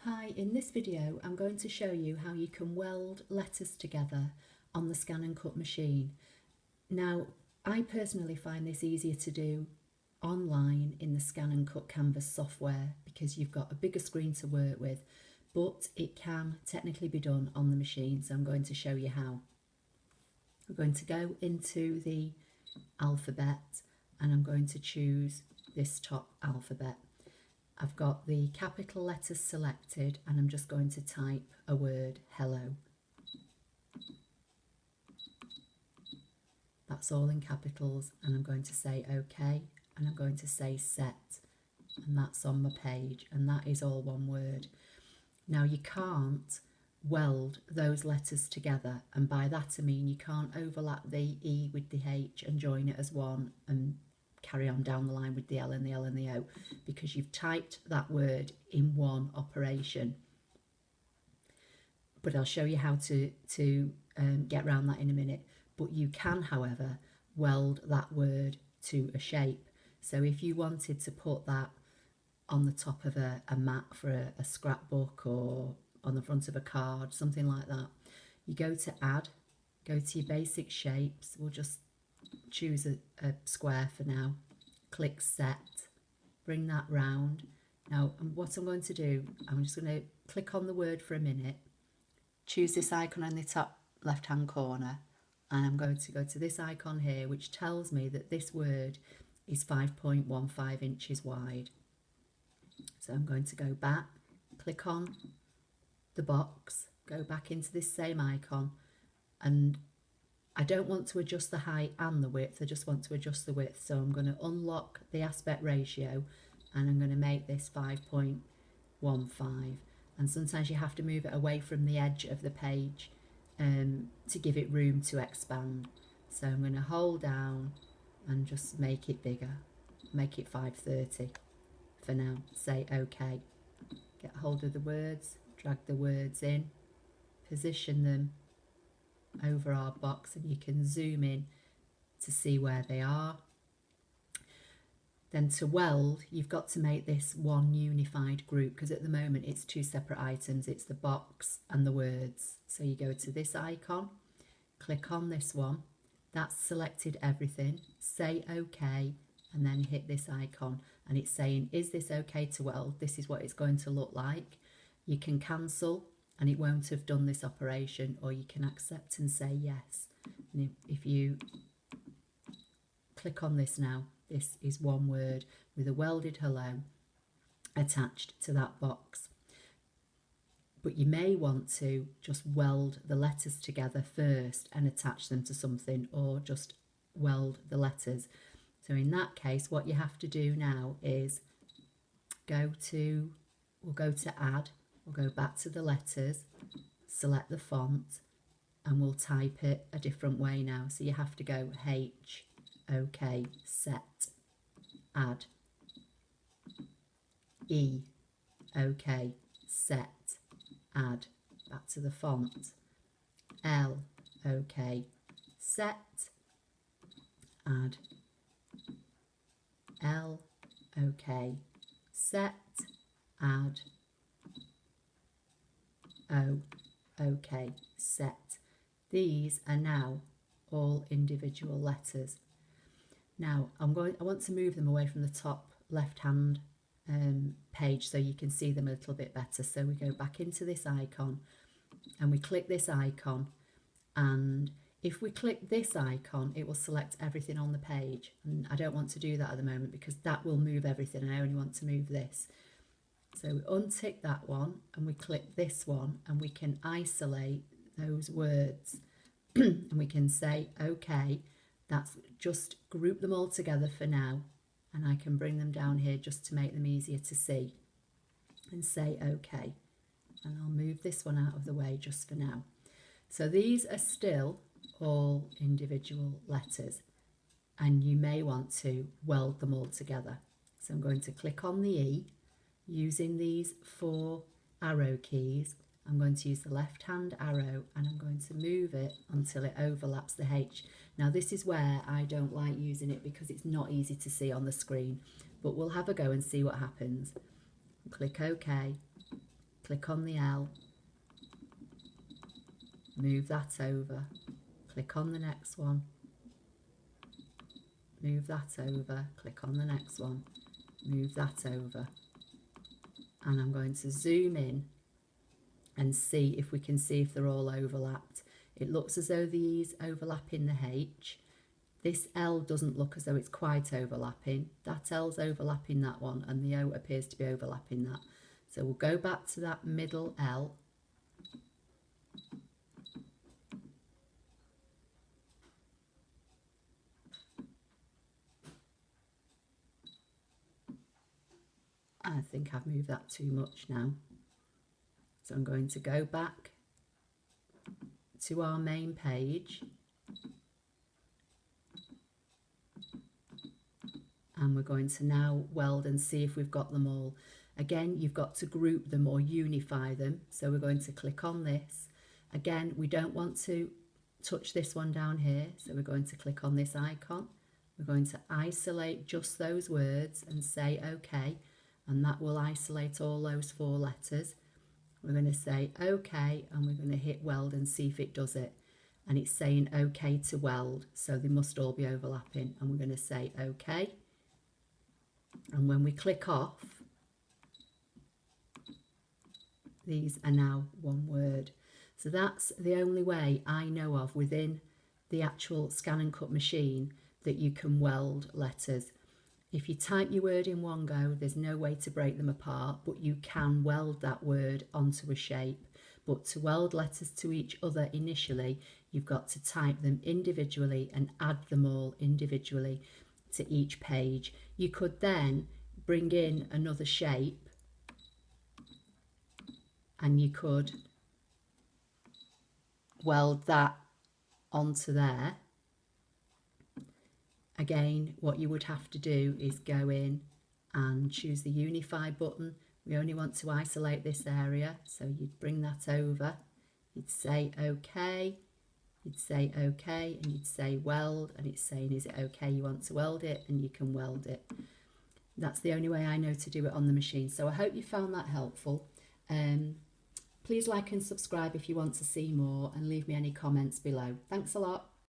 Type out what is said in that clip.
Hi, in this video I'm going to show you how you can weld letters together on the scan and cut machine. Now, I personally find this easier to do online in the scan and cut canvas software because you've got a bigger screen to work with, but it can technically be done on the machine, so I'm going to show you how. We're going to go into the alphabet and I'm going to choose this top alphabet. I've got the capital letters selected and I'm just going to type a word, hello. That's all in capitals, and I'm going to say OK, and I'm going to say set, and that's on my page, and that is all one word. Now you can't weld those letters together, and by that I mean you can't overlap the E with the H and join it as one and carry on down the line with the L and the L and the O, because you've typed that word in one operation. But I'll show you how to get around that in a minute. But you can, however, weld that word to a shape. So if you wanted to put that on the top of a mat for a scrapbook or on the front of a card, something like that, you go to add, go to your basic shapes. We'll just choose a square for now, click set, bring that round. Now what I'm going to do, I'm just going to click on the word for a minute, choose this icon on the top left hand corner, and I'm going to go to this icon here which tells me that this word is 5.15 inches wide. So I'm going to go back, click on the box, go back into this same icon, and I don't want to adjust the height and the width, I just want to adjust the width. So I'm going to unlock the aspect ratio and I'm going to make this 5.15. And sometimes you have to move it away from the edge of the page to give it room to expand. So I'm going to hold down and just make it bigger, make it 530 for now. Say OK. Get hold of the words, drag the words in, position them over our box, and you can zoom in to see where they are. Then to weld, you've got to make this one unified group, because at the moment it's two separate items, it's the box and the words. So you go to this icon, click on this one, that's selected everything, say OK, and then hit this icon, and it's saying, is this okay to weld? This is what it's going to look like. You can cancel and it won't have done this operation, or you can accept and say yes. And if you click on this now, this is one word with a welded hello attached to that box. But you may want to just weld the letters together first and attach them to something, or just weld the letters. So in that case, what you have to do now is we'll go to add, we'll go back to the letters, select the font, and we'll type it a different way now. So you have to go H, OK, set, add, E, OK, set, add, back to the font, L, OK, set, add, L, OK, set, add, O, OK, set. These are now all individual letters. Now I want to move them away from the top left hand page so you can see them a little bit better. So we go back into this icon and we click this icon, and if we click this icon it will select everything on the page, and I don't want to do that at the moment because that will move everything, and I only want to move this. So we untick that one and we click this one, and we can isolate those words and we can say OK. That's just group them all together for now, and I can bring them down here just to make them easier to see, and say OK, and I'll move this one out of the way just for now. So these are still all individual letters, and you may want to weld them all together. So I'm going to click on the E using these 4 arrow keys. I'm going to use the left hand arrow and I'm going to move it until it overlaps the H. Now this is where I don't like using it because it's not easy to see on the screen, but we'll have a go and see what happens. Click OK, click on the L, move that over, click on the next one, move that over, click on the next one, move that over. And I'm going to zoom in and see if we can see if they're all overlapped. It looks as though these overlap in the H. This L doesn't look as though it's quite overlapping. That L's overlapping that one, and the O appears to be overlapping that. So we'll go back to that middle L. I think I've moved that too much now. So I'm going to go back to our main page, and we're going to now weld and see if we've got them all. Again, you've got to group them or unify them. So we're going to click on this. Again, we don't want to touch this one down here, so we're going to click on this icon. We're going to isolate just those words and say OK, and that will isolate all those 4 letters. We're going to say OK, and we're going to hit weld and see if it does it. And it's saying OK to weld, so they must all be overlapping. And we're going to say OK. And when we click off, these are now one word. So that's the only way I know of within the actual scan and cut machine that you can weld letters. If you type your word in one go, there's no way to break them apart, but you can weld that word onto a shape. But to weld letters to each other initially, you've got to type them individually and add them all individually to each page. You could then bring in another shape and you could weld that onto there. Again, what you would have to do is go in and choose the Unify button. We only want to isolate this area, so you'd bring that over, you'd say OK, you'd say OK, and you'd say weld, and it's saying is it OK you want to weld it, and you can weld it. That's the only way I know to do it on the machine. So I hope you found that helpful. Please like and subscribe if you want to see more, and leave me any comments below. Thanks a lot.